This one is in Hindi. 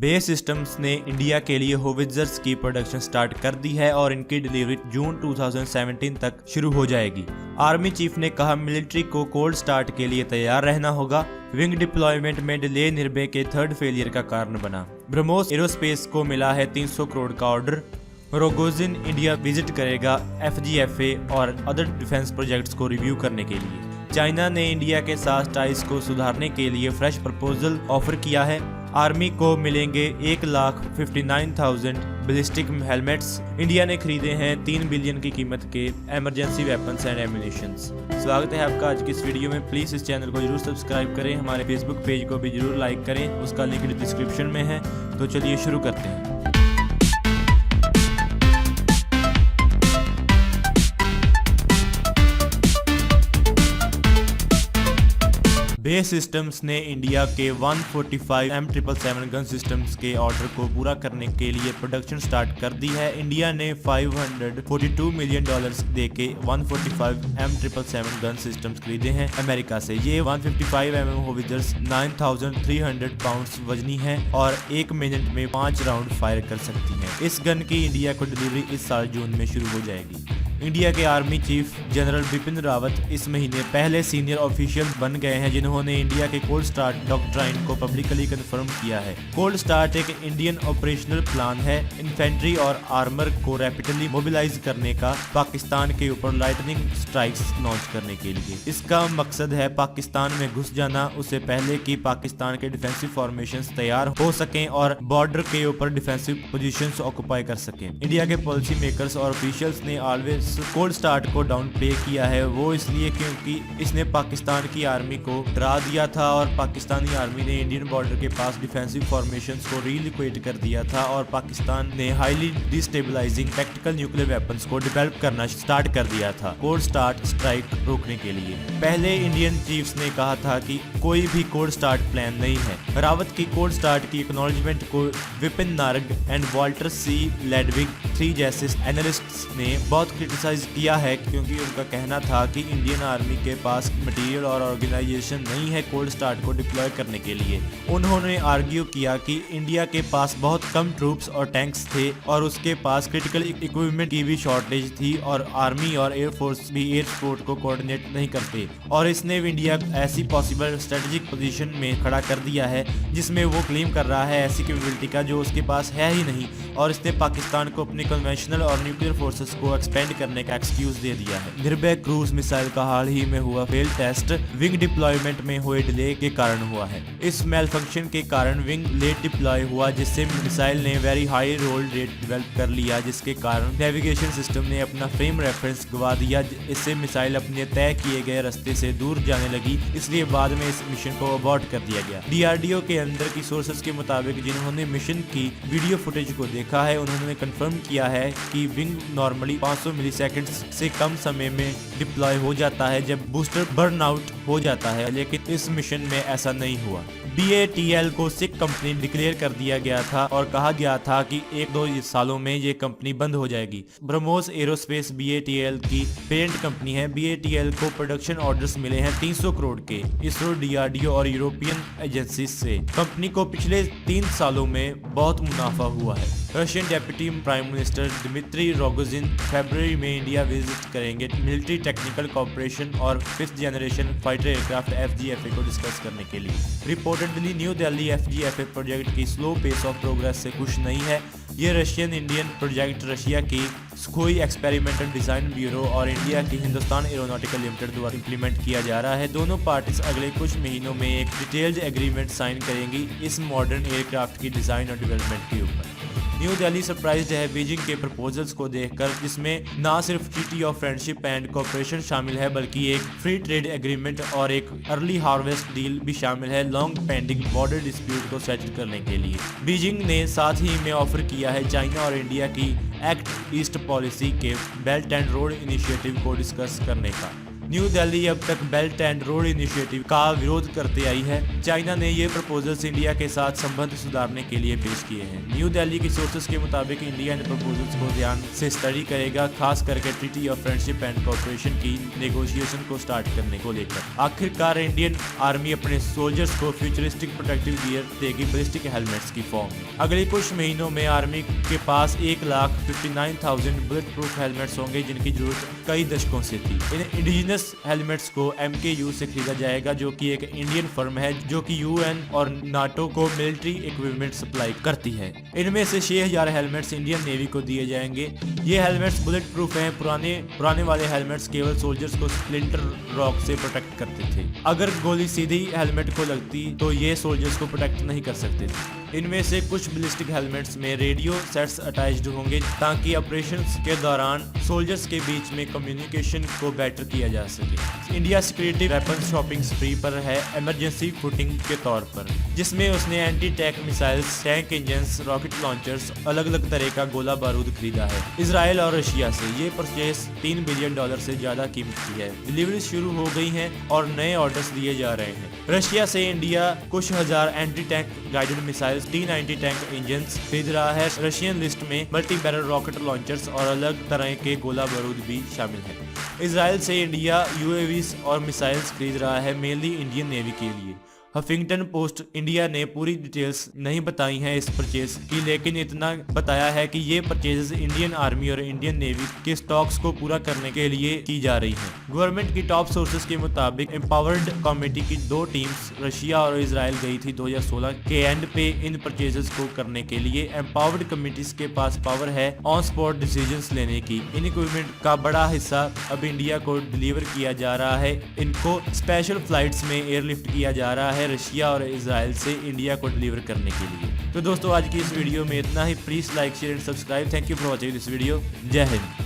बेस सिस्टम्स ने इंडिया के लिए होवित्जर्स की प्रोडक्शन स्टार्ट कर दी है और इनकी डिलीवरी जून 2017 तक शुरू हो जाएगी। आर्मी चीफ ने कहा मिलिट्री को कोल्ड स्टार्ट के लिए तैयार रहना होगा। विंग डिप्लॉयमेंट में डिले निर्भय के थर्ड फेलियर का कारण बना। ब्रह्मोस एरोस्पेस को मिला है 300 करोड़ का ऑर्डर। रोगोजिन इंडिया विजिट करेगा FGFA और अदर डिफेंस प्रोजेक्ट्स को रिव्यू करने के लिए। चाइना ने इंडिया के साथ टाइज को सुधारने के लिए फ्रेश प्रपोजल ऑफर किया है। आर्मी को मिलेंगे 1,59,000 बैलिस्टिक हेलमेट्स। इंडिया ने खरीदे हैं 3 बिलियन की कीमत के इमरजेंसी वेपन्स एंड एम्यूनिशंस। स्वागत है आपका आज की इस वीडियो में। प्लीज़ इस चैनल को जरूर सब्सक्राइब करें, हमारे फेसबुक पेज को भी जरूर लाइक करें, उसका लिंक डिस्क्रिप्शन में है। तो चलिए शुरू करते हैं। बेस सिस्टम्स ने इंडिया के 145 M777 गन सिस्टम्स के ऑर्डर को पूरा करने के लिए प्रोडक्शन स्टार्ट कर दी है। इंडिया ने $542 मिलियन देके 145 M777 गन सिस्टम्स खरीदे हैं अमेरिका से। ये 155 mm होवित्जर्स 9,300 पाउंड्स वजनी है और 1 मिनट में 5 राउंड फायर कर सकती हैं। इस गन की इंडिया को डिलीवरी इस साल जून में शुरू हो जाएगी। इंडिया के army chief general Bipin Rawat इस महीने पहले सीनियर ऑफिशियल बन गए हैं जिन्होंने इंडिया के कोल्ड स्टार्ट डॉक्ट्राइन को पब्लिकली कंफर्म किया है। कोल्ड स्टार्ट एक इंडियन ऑपरेशनल प्लान है इन्फेंट्री और आर्मर को रैपिडली मोबिलाइज करने का, पाकिस्तान के ऊपर लाइटनिंग स्ट्राइक्स लॉन्च करने के लिए। इसका मकसद है पाकिस्तान में घुस जाना उससे पहले कि पाकिस्तान के डिफेंसिव फॉर्मेशंस तैयार हो सकें और बॉर्डर के ऊपर डिफेंसिव पोजीशंस ऑक्युपाई कर सकें। इंडिया के पॉलिसी मेकर्स और ऑफिशियल्स ने ऑलवेज कोल्ड स्टार्ट को डाउन प्ले किया है, वो इसलिए क्योंकि इसने पाकिस्तान की आर्मी को डरा दिया था और पाकिस्तानी आर्मी ने इंडियन बॉर्डर के पास डिफेंसिव फॉर्मेशंस को रीलोकेट कर दिया था और पाकिस्तान ने highly destabilising tactical nuclear weapons को डेवलप करना स्टार्ट कर दिया था कोल्ड स्टार्ट स्ट्राइक रोकने के लिए। पहले इंडियन चीफ्स ने कहा था कि कोई भी कोल्ड स्टार्ट प्लान नहीं है। रावत की कोल्ड स्टार्ट की एक्नॉलेजमेंट को विपिन नारग एंड वॉल्टर C. लेडविग 3 जैसे एनालिस्ट्स ने बहुत क्रिटिसाइज किया है क्योंकि उनका कहना था कि इंडियन आर्मी के पास मटेरियल और ऑर्गेनाइजेशन नहीं है कोल्ड स्टार्ट को डिप्लॉय करने के लिए। उन्होंने आर्ग्यू किया कि इंडिया के पास बहुत कम ट्रूप्स और टैंक्स थे और उसके पास क्रिटिकल इक्विपमेंट की भी शॉर्टेज थी और आर्मी और एयरफोर्स भी एयर सपोर्ट को कोऑर्डिनेट नहीं करते और इसने इंडिया ऐसी पॉसिबल स्ट्रेटेजिक पोजीशन में खड़ा कर दिया है जिसमें वो क्लेम कर रहा है ऐसी कैपेबिलिटी का जो उसके पास है ही नहीं, और इसने पाकिस्तान को अपने कन्वेंशनल और न्यूक्लियर फोर्सेस को एक्सपेंड करने का एक्सक्यूज दे दिया है। निर्भय क्रूज मिसाइल का हाल ही में हुआ फेल टेस्ट विंग डिप्लॉयमेंट में हुए डिले के कारण हुआ है। इस मेल फंक्शन के कारण विंग लेट डिप्लॉय हुआ जिससे मिसाइल ने very high roll rate develop कर लिया, जिसके कारण नेविगेशन सिस्टम ने अपना फ्रेम रेफरेंस गवा दिया। इससे मिसाइल अपने तय किए गए रास्ते से दूर जाने लगी, इसलिए बाद में इस मिशन को अबॉर्ट कर दिया गया। DRDO के अंदर की सोर्सेज के मुताबिक जिन्होंने मिशन की वीडियो फुटेज को देखा है उन्होंने कंफर्म किया है कि विंग नॉर्मली 500 मिलीसेकंड्स से कम समय में डिप्लॉय हो जाता है जब बूस्टर बर्न आउट हो जाता है, लेकिन इस मिशन में ऐसा नहीं हुआ। BATL को सिक कंपनी डिक्लेयर कर दिया गया था और कहा गया था कि 1-2 सालों में ये कंपनी बंद हो जाएगी। ब्रह्मोस एरोस्पेस BATL की पेरेंट कंपनी है। BATL को प्रोडक्शन ऑर्डर्स मिले हैं 300 करोड़ के इसरो, DRDO और यूरोपियन एजेंसीज से। कंपनी को पिछले 3 सालों में बहुत मुनाफा हुआ है। Russian deputy prime minister Dmitry Rogozin फरवरी में इंडिया विजिट करेंगे मिलिट्री टेक्निकल कॉर्पोरेशन और 5th generation fighter aircraft FGFA को डिस्कस करने के लिए। Reportedly new Delhi FGFA project की स्लो पेस ऑफ प्रोग्रेस से खुश नहीं है। ये रशियन इंडियन प्रोजेक्ट रशिया की सुखोई एक्सपेरिमेंटल डिजाइन ब्यूरो और इंडिया की हिंदुस्तान एरोनॉटिकल लिमिटेड द्वारा इंप्लीमेंट किया जा रहा है। दोनों पार्टीज अगले कुछ महीनों में एक डिटेल्ड एग्रीमेंट साइन करेंगी इस मॉडर्न एयरक्राफ्ट की डिजाइन और डेवलपमेंट के ऊपर। न्यू दिल्ली सरप्राइज्ड है बीजिंग के प्रपोजल्स को देखकर, जिसमें ना सिर्फ treaty of friendship and cooperation शामिल है बल्कि एक फ्री ट्रेड एग्रीमेंट और एक अर्ली हार्वेस्ट डील भी शामिल है लॉन्ग पेंडिंग बॉर्डर डिस्प्यूट को सेटल करने के लिए। बीजिंग ने साथ ही में ऑफर किया है चाइना और इंडिया की एक्ट ईस्ट पॉलिसी के बेल्ट एंड रोड इनिशिएटिव को डिस्कस करने का। न्यू दिल्ली अब तक बेल्ट एंड रोड इनिशिएटिव का विरोध करते आई है। चाइना ने ये प्रपोजल्स इंडिया के साथ संबंध सुधारने के लिए पेश किए हैं। न्यू दिल्ली की सोर्सेस के मुताबिक इंडिया इन प्रपोजल्स को ध्यान से स्टडी करेगा, खास करके treaty of friendship and cooperation की नेगोशिएशन को स्टार्ट करने को लेकर। आखिरकार इंडियन आर्मी अपने सोल्जर्स को फ्यूचरिस्टिक प्रोटेक्टिव गियर देगी बैलिस्टिक हेलमेट्स की फॉर्म में। अगले कुछ महीनों में आर्मी के पास 1,59,000 बुलेट प्रूफ हेलमेट्स होंगे, जिनकी जरूरत कई दशकों से थी। इन इंडिजिनस हेलमेट्स को MKU से खरीदा जाएगा, जो कि एक इंडियन फर्म है जो कि UN और नाटो को मिलिट्री इक्विपमेंट सप्लाई करती है। इनमें से 6,000 हेलमेट्स इंडियन नेवी को दिए जाएंगे। ये हेलमेट्स बुलेट प्रूफ हैं। पुराने वाले हेलमेट्स केवल सोल्जर्स को स्प्लिंटर रॉक से प्रोटेक्ट करते थे। अगर गोली सीधी हेलमेट को लगती तो ये सोल्जर्स को प्रोटेक्ट नहीं कर सकते थे। इनमें से कुछ बैलिस्टिक हेलमेट्स में रेडियो सेट्स अटैच्ड होंगे, ताकि ऑपरेशंस के दौरान सोल्जर्स के बीच में कम्युनिकेशन को बेटर किया जा सके। इंडिया सिक्योरिटी वेपन शॉपिंग स्प्री पर है इमरजेंसी फुटिंग के तौर पर, जिसमें उसने anti tank missiles, tank engines, rocket launchers, अलग अलग तरह का गोला बारूद खरीदा है। इजराइल और रशिया से ये परचेस $3 बिलियन से ज्यादा कीमत की है। डिलीवरी शुरू हो गई है और नए ऑर्डर्स दिए जा रहे हैं। रशिया से इंडिया कुछ हजार anti tank guided missiles, 3 anti tank engines खरीद रहा है। रशियन लिस्ट में मल्टी बैरल रॉकेट लॉन्चर्स और अलग तरह के गोला बारूद भी शामिल है। इजराइल से इंडिया UAVs और मिसाइल्स खरीद रहा है, मेनली इंडियन नेवी के लिए। हफिंगटन पोस्ट इंडिया ने पूरी डिटेल्स नहीं बताई हैं इस परचेज की, लेकिन इतना बताया है कि ये परचेजेस इंडियन आर्मी और इंडियन नेवी के स्टॉक्स को पूरा करने के लिए की जा रही हैं। गवर्नमेंट की टॉप सोर्सेज के मुताबिक एम्पावर्ड कमेटी की 2 टीम्स रशिया और इजराइल गई थी 2016 के एंड पे इन परचेजेस को करने के लिए। एम्पावर्ड कमेटीज के पास पावर है ऑन स्पॉट डिसीजंस लेने की। इन इक्विपमेंट का बड़ा हिस्सा अब इंडिया को डिलीवर किया जा रहा है। इनको स्पेशल फ्लाइट्स में एयरलिफ्ट किया जा रहा है रशिया और इजराइल से इंडिया को डिलीवर करने के लिए। तो दोस्तों, आज की इस वीडियो में इतना ही। Please like, share and subscribe. Thank you for watching this video. जय हिंद।